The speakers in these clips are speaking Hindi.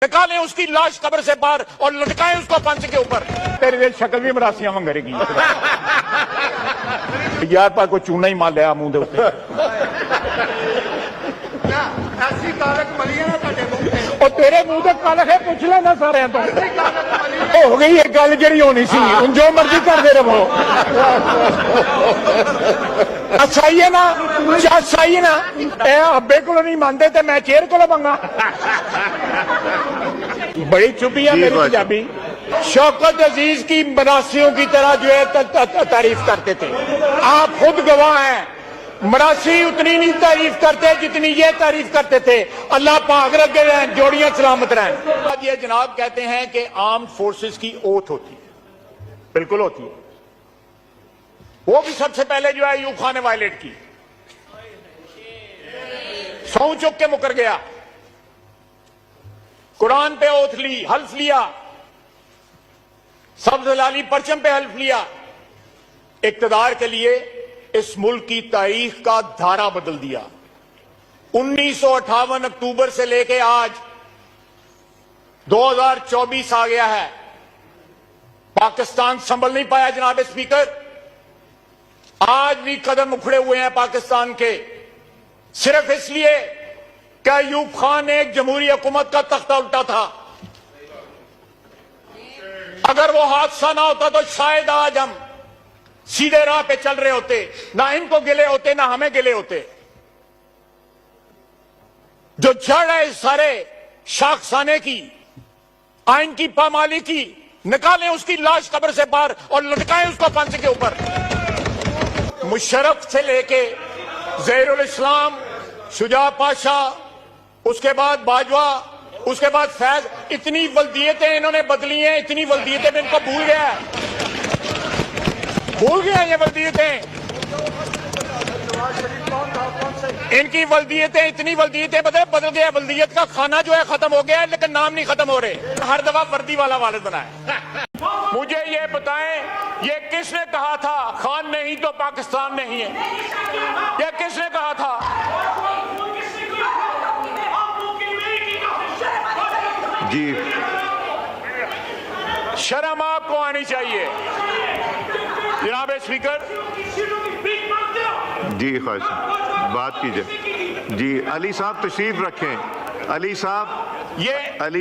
निकालें उसकी लाश कब्र से बाहर और लटकाएं उसको फांसी के ऊपर। तेरी दिल शक्ल भी मरासियां मंगरेगी यार, पर कोई चूना ही मार लिया मुंह दे उत्ते। ऐसी कालक मलियां ना तुहाडे मुंह ते। और तेरे मुंह ते कालक है, पूछ लेना सारे तो हो गई एक गल जी होनी सी, जो मर्जी करते रहो। अच्छा ही है ना, अच्छा ही है ना, अब्बे को नहीं मानते तो मैं चेयर को मंगा। बड़ी चुपी है मेरी पंजाबी। शौकत अजीज की मरासियों की तरह जो है तारीफ करते थे, आप खुद गवाह हैं। मरासी उतनी नहीं तारीफ करते जितनी ये तारीफ करते थे। अल्लाह पाक रखे रहें, जोड़ियां सलामत रहें। ये जनाब कहते हैं कि आर्म फोर्सेस की ओथ होती है, बिल्कुल होती है। वो भी सबसे पहले जो है अयूब खान ने वायलेट की, सौ चुक के मुकर गया, कुरान पे ओथ ली, हल्फ लिया, सब्ज लाली परचम पे हल्फ लिया। इक्तदार के लिए इस मुल्क की तारीख का धारा बदल दिया। 1958 अक्टूबर से लेके आज 2024 आ गया है, पाकिस्तान संभल नहीं पाया जनाब स्पीकर। आज भी कदम उखड़े हुए हैं पाकिस्तान के, सिर्फ इसलिए कि अयूब खान ने एक जमहूरी हुकूमत का तख्ता उल्टा था। अगर वो हादसा ना होता तो शायद आज हम सीधे राह पे चल रहे होते, ना इनको गिले होते ना हमें गिले होते। जो जड़ है सारे शाखसाने की, आइन की पामाली की, निकालें उसकी लाश कब्र से बाहर और लटकाएं उसको फांसी के ऊपर। मुशर्रफ से लेके ज़हीरुल इस्लाम, शुजा पाशा, उसके बाद बाजवा, उसके बाद फैज, इतनी वल्दियतें इन्होंने बदली हैं, इतनी वल्दियतें में इनको भूल गया ये वल्दियतें। इनकी वल्दियतें, इतनी वल्दियतें बदल गया। वल्दियत का खाना जो है खत्म हो गया है, लेकिन नाम नहीं खत्म हो रहे। हर दफा वर्दी वाला वालिद बनाए। मुझे ये बताएं, ये किसने कहा था खान नहीं तो पाकिस्तान नहीं है? ये किसने कहा था? जी, शर्म आपको आनी चाहिए जनाब स्पीकर। जी ख्वाहिश बात कीजिए। जी अली साहब तशरीफ रखें। अली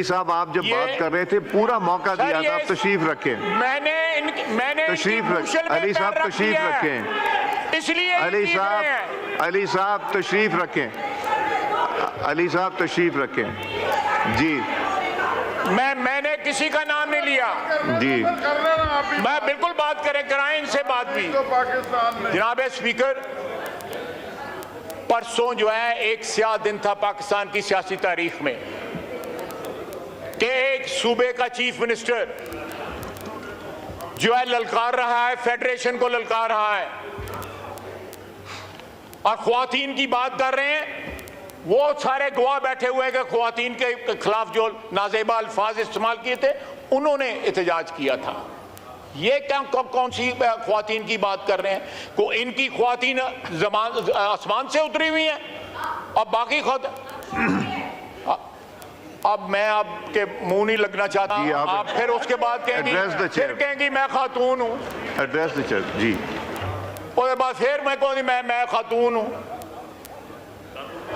साहब आप जब बात कर रहे थे पूरा मौका दिया था, आप तशरीफ रखें। मैंने तशरीफ अली साहब तशरीफ रखें। इसलिए अली साहब तशरीफ रखें। अली साहब तशरीफ रखें। जी मैंने किसी का नाम नहीं लिया जी, मैं बिल्कुल बात कराएं इनसे बात भी। जनाब स्पीकर, परसों जो है एक स्याह दिन था पाकिस्तान की सियासी तारीख में कि एक सूबे का चीफ मिनिस्टर जो है ललकार रहा है, फेडरेशन को ललकार रहा है और ख्वातीन की बात कर रहे हैं। वो सारे गवाह बैठे हुए हैं कि ख्वातीन के खिलाफ जो नाजेबा अल्फाज इस्तेमाल किए थे उन्होंने एहतजाज किया था। ये क्या कौन सी ख्वातीन की बात कर रहे हैं? को इनकी ख्वातीन आसमान से उतरी हुई हैं और बाकी खुद। अब मैं आपके मुंह नहीं लगना चाहता, आप फिर उसके बाद कहेंगी मैं खातून हूँ। एड्रेस द चेयर जी। उसके बाद फिर मैं कहूँगी मैं खातून हूँ।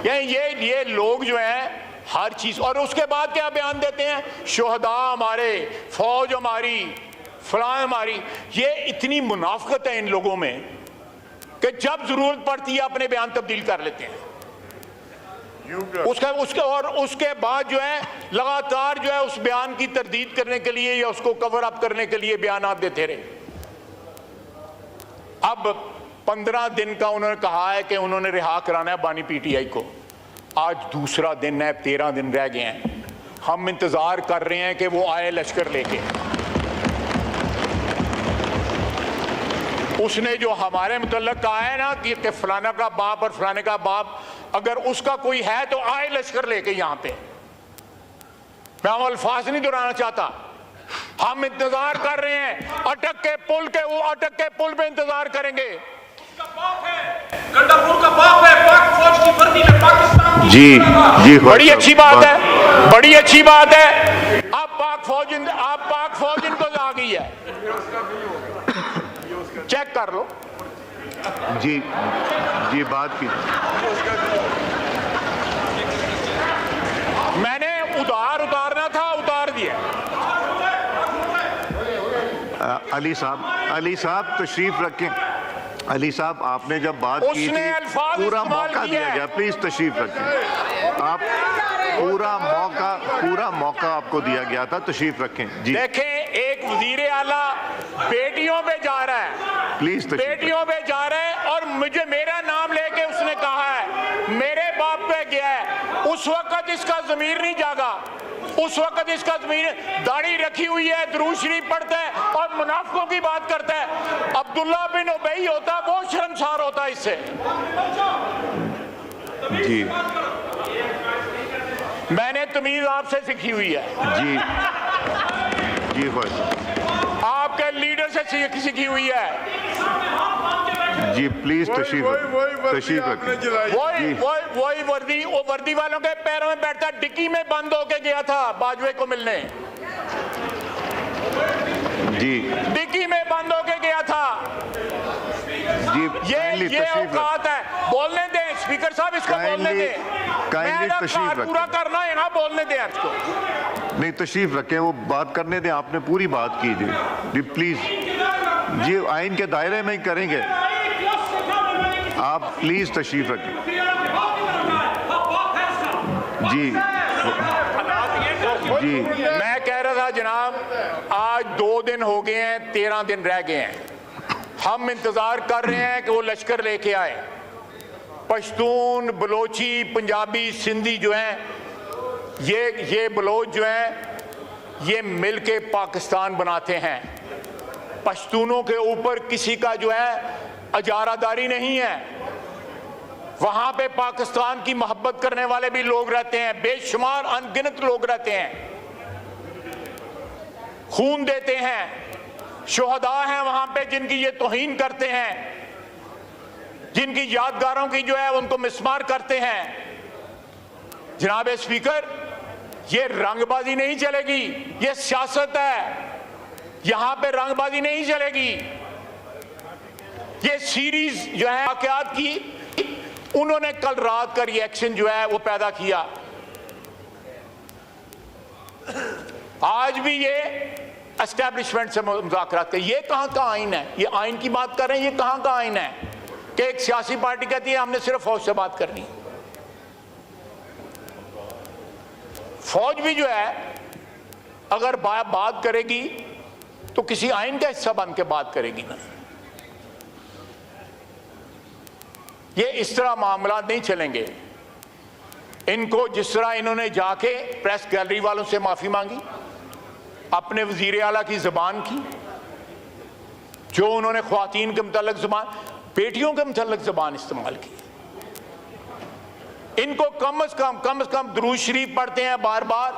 ये लोग जो हैं हर चीज, और उसके बाद क्या बयान देते हैं, शोहदा हमारे, फौज हमारी, फलां हमारी। ये इतनी मुनाफिकत है इन लोगों में कि जब जरूरत पड़ती है अपने बयान तब्दील कर लेते हैं। उसके बाद जो है लगातार जो है उस बयान की तरदीद करने के लिए या उसको कवर अप करने के लिए बयान देते रहे। अब 15 दिन का उन्होंने कहा है कि उन्होंने रिहा कराना है बानी पीटीआई को। आज दूसरा दिन है, 13 दिन रह गए हैं। हम इंतजार कर रहे हैं कि वो आए लश्कर लेके। उसने जो हमारे मुतल्लक कहा है ना कि फलाना का बाप और फलाने का बाप, अगर उसका कोई है तो आए लश्कर लेके यहां पे। मैं वो अल्फाज नहीं दोहराना चाहता। हम इंतजार कर रहे हैं, अटक के पुल पे इंतजार करेंगे। गंडापुर का बाप है, पाक फौज की वर्दी में पाकिस्तान की। जी बड़ी अच्छी बात है। बड़ी अच्छी बात है। अब पाक फौज इनको आ गई है, चेक कर लो। जी जी, बात की मैंने उतारना था, उतार दिया। अली साहब तशरीफ रखें। अली साहब, आपने जब बात की उसने थी अल्फाज पूरा इस्तेमाल मौका किया दिया है। गया, प्लीज तशरीफ रखें। आप पूरा मौका आपको दिया गया था, तशरीफ रखें। जी देखें, एक वजीर आला बेटियों पे जा रहा है, प्लीज तशरीफ बेटियों पे जा रहा है, और मुझे मेरा नाम लेके उसने कहा है मेरे बाप पे गया है। उस वक्त इसका ज़मीर नहीं जागा, उस वक्त इसका ज़मीर, दाढ़ी रखी हुई है, दुरूद शरीफ पढ़ता है और मुनाफिकों की बात करता है। अब्दुल्ला बिन उबई होता, वो शर्मसार होता इससे। जी मैंने तमीज आपसे सीखी हुई है, जी जी बस आपके लीडर से सीखी हुई है। जी, प्लीज तशरीफ रखें। वही वर्दी, वो वर्दी वालों के पैरों में बैठता, डिक्की में बंद होके गया था बाजवे को मिलने, जी डिक्की में बंद होके गया था। जी, ये औकात है। बोलने दें स्पीकर साहब, इसको बोलने दें। मेरा तशरीफ पूरा करना है ना, बोलने दें इसको। नहीं, तशरीफ रखें, वो बात करने दें। आपने पूरी बात की जी प्लीज। जी, आइन के दायरे में ही करेंगे, आप प्लीज तशरीफ रखें। जी जी, मैं कह रहा था जनाब, आज 2 दिन हो गए हैं, 13 दिन रह गए हैं। हम इंतजार कर रहे हैं कि वो लश्कर लेके आए। पश्तून, बलोची, पंजाबी, सिंधी जो हैं, ये बलोच जो हैं, ये मिलके पाकिस्तान बनाते हैं। पश्तूनों के ऊपर किसी का जो है अजारादारी नहीं है। वहां पे पाकिस्तान की मोहब्बत करने वाले भी लोग रहते हैं, बेशुमार अनगिनत लोग रहते हैं, खून देते हैं। शोहदा हैं वहां पे जिनकी ये तौहीन करते हैं, जिनकी यादगारों की जो है उनको मिसमार करते हैं। जनाब स्पीकर, ये रंगबाजी नहीं चलेगी, ये सियासत है। यहां पे रंगबाजी नहीं चलेगी। ये सीरीज जो है वाकयात की, उन्होंने कल रात का रिएक्शन जो है वो पैदा किया। आज भी ये एस्टैब्लिशमेंट से मुज़ाकरात कर, ये कहां का आइन है? ये आइन की बात कर रहे हैं, ये कहां का आइन है कि एक सियासी पार्टी कहती है हमने सिर्फ फौज से बात करनी। फौज भी जो है अगर बात करेगी तो किसी आइन का हिस्सा बन के बात करेगी ना। ये इस तरह मामला नहीं चलेंगे। इनको जिस तरह इन्होंने जाके प्रेस गैलरी वालों से माफी मांगी, अपने वजीर आला की जबान की, जो उन्होंने ख्वातीन के मुतल्लिक जबान, बेटियों के मुतल्लिक जबान इस्तेमाल की। इनको कम से कम दुरूद शरीफ पढ़ते हैं बार बार,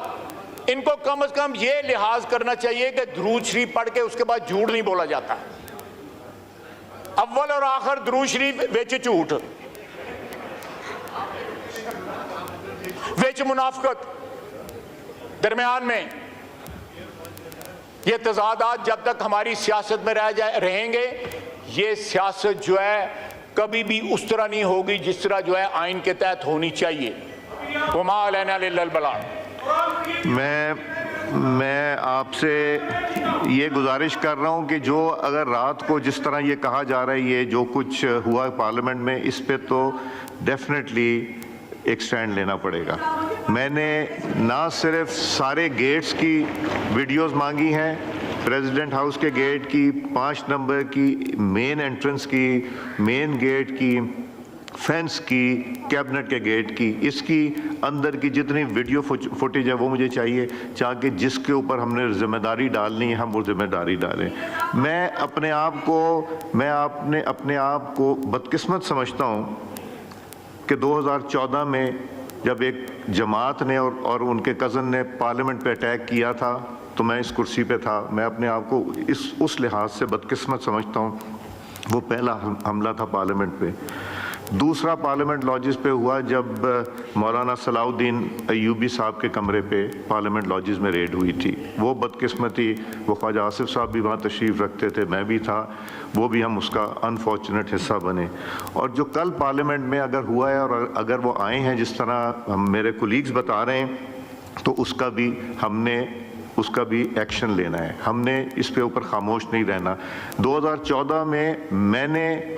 इनको कम से कम ये लिहाज करना चाहिए कि दुरूद शरीफ पढ़ के उसके बाद झूठ नहीं बोला जाता। अव्वल और आखिर दुरूद शरीफ विच झूठ, विच मुनाफिकत, दरमियान में ये तजादात जब तक हमारी सियासत में रहेंगे, ये सियासत जो है कभी भी उस तरह नहीं होगी जिस तरह जो है आइन के तहत होनी चाहिए। वमा अलैना इल्लल बलाग। मैं आपसे ये गुजारिश कर रहा हूँ कि जो अगर रात को जिस तरह ये कहा जा रहा है, ये जो कुछ हुआ पार्लियामेंट में, इस पे तो डेफिनेटली एक स्टैंड लेना पड़ेगा। मैंने ना सिर्फ सारे गेट्स की वीडियोस मांगी हैं, प्रेसिडेंट हाउस के गेट की, 5 नंबर की, मेन एंट्रेंस की, मेन गेट की, फेंस की, कैबिनेट के गेट की, इसकी अंदर की जितनी वीडियो फुटेज है वो मुझे चाहिए, ताकि जिसके ऊपर हमने जिम्मेदारी डालनी है हम वो जिम्मेदारी डालें। मैं अपने आप को बदकिस्मत समझता हूँ कि 2014 में जब एक जमात ने और उनके कज़न ने पार्लियामेंट पे अटैक किया था तो मैं इस कुर्सी पे था। मैं अपने आप को उस लिहाज से बदकिस्मत समझता हूँ, वो पहला हमला था पार्लियामेंट पे। दूसरा पार्लियामेंट लॉजिस पे हुआ जब मौलाना सलाउद्दीन अयूबी साहब के कमरे पे पार्लियामेंट लॉजिस में रेड हुई थी। वो बदकिस्मती, वो ख्वाजा आसिफ साहब भी वहाँ तशरीफ़ रखते थे, मैं भी था, वो भी हम उसका अनफॉर्चुनेट हिस्सा बने। और जो कल पार्लियामेंट में अगर हुआ है और अगर वो आए हैं जिस तरह हम मेरे कोलीग्स बता रहे हैं, तो उसका भी एक्शन लेना है। हमने इस पे ऊपर खामोश नहीं रहना। 2014 में मैंने